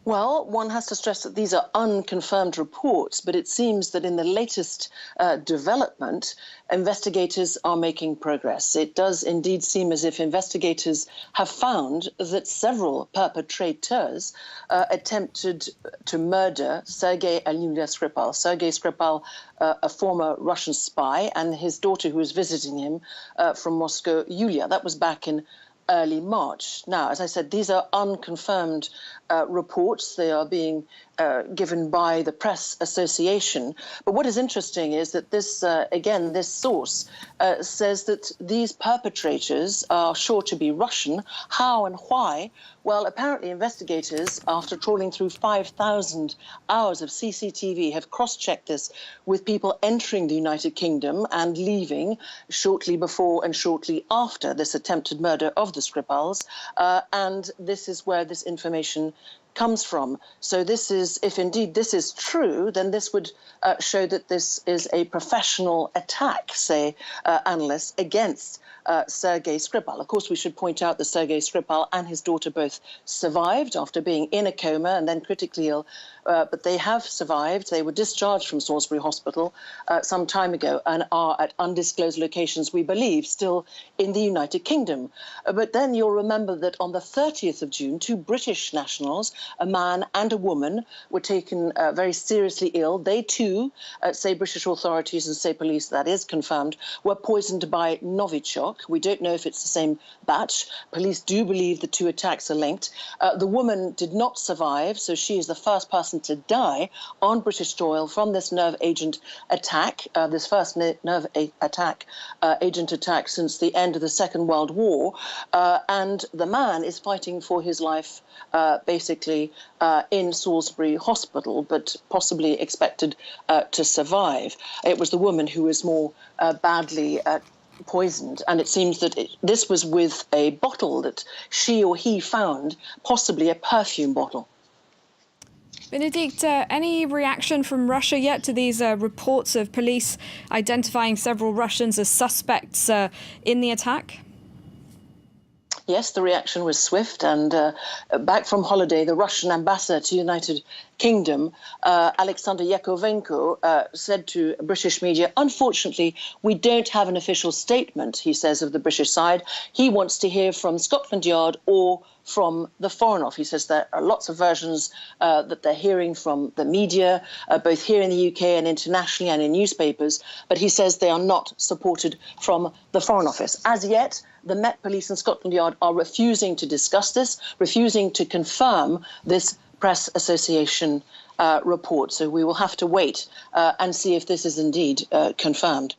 Well, one has to stress that these are unconfirmed reports, but it seems that in the latest development, investigators are making progress. It does indeed seem as if investigators have found that several perpetrators attempted to murder Sergei and Yulia Skripal. Sergei Skripal, a former Russian spy, and his daughter who was visiting him from Moscow, Yulia. That was back in early March. Now, as I said, these are unconfirmed reports. They are being given by the Press Association. But what is interesting is that this, again, this source says that these perpetrators are sure to be Russian. How and why? Well, apparently investigators, after trawling through 5,000 hours of CCTV, have cross-checked this with people entering the United Kingdom and leaving shortly before and shortly after this attempted murder of the Skripals. And this is where this information comes from. So this is, if indeed this is true, then this would show that this is a professional attack, say analysts, against Sergei Skripal. Of course, we should point out that Sergei Skripal and his daughter both survived after being in a coma and then critically ill, but they have survived. They were discharged from Salisbury Hospital some time ago and are at undisclosed locations, we believe, still in the United Kingdom. But then you'll remember that on the 30th of June, two British nationals, a man and a woman, were taken very seriously ill. They too, say British authorities and say police, that is confirmed, were poisoned by Novichok. We don't know if it's the same batch. Police do believe the two attacks are linked. The woman did not survive, so she is the first person to die on British soil from this nerve agent attack, this first nerve agent attack since the end of the Second World War. And the man is fighting for his life, basically, in Salisbury Hospital, but possibly expected to survive. It was the woman who was more badly poisoned, and it seems that this was with a bottle that she or he found, possibly a perfume bottle. Benedict, any reaction from Russia yet to these reports of police identifying several Russians as suspects in the attack? Yes, the reaction was swift, and back from holiday, the Russian ambassador to the United Kingdom, Alexander Yakovenko, said to British media, unfortunately, we don't have an official statement, he says, of the British side. He wants to hear from Scotland Yard or from the Foreign Office. He says there are lots of versions that they're hearing from the media, both here in the UK and internationally and in newspapers, but he says they are not supported from the Foreign Office. As yet, the Met Police and Scotland Yard are refusing to discuss this, refusing to confirm this Press Association report. So we will have to wait and see if this is indeed confirmed.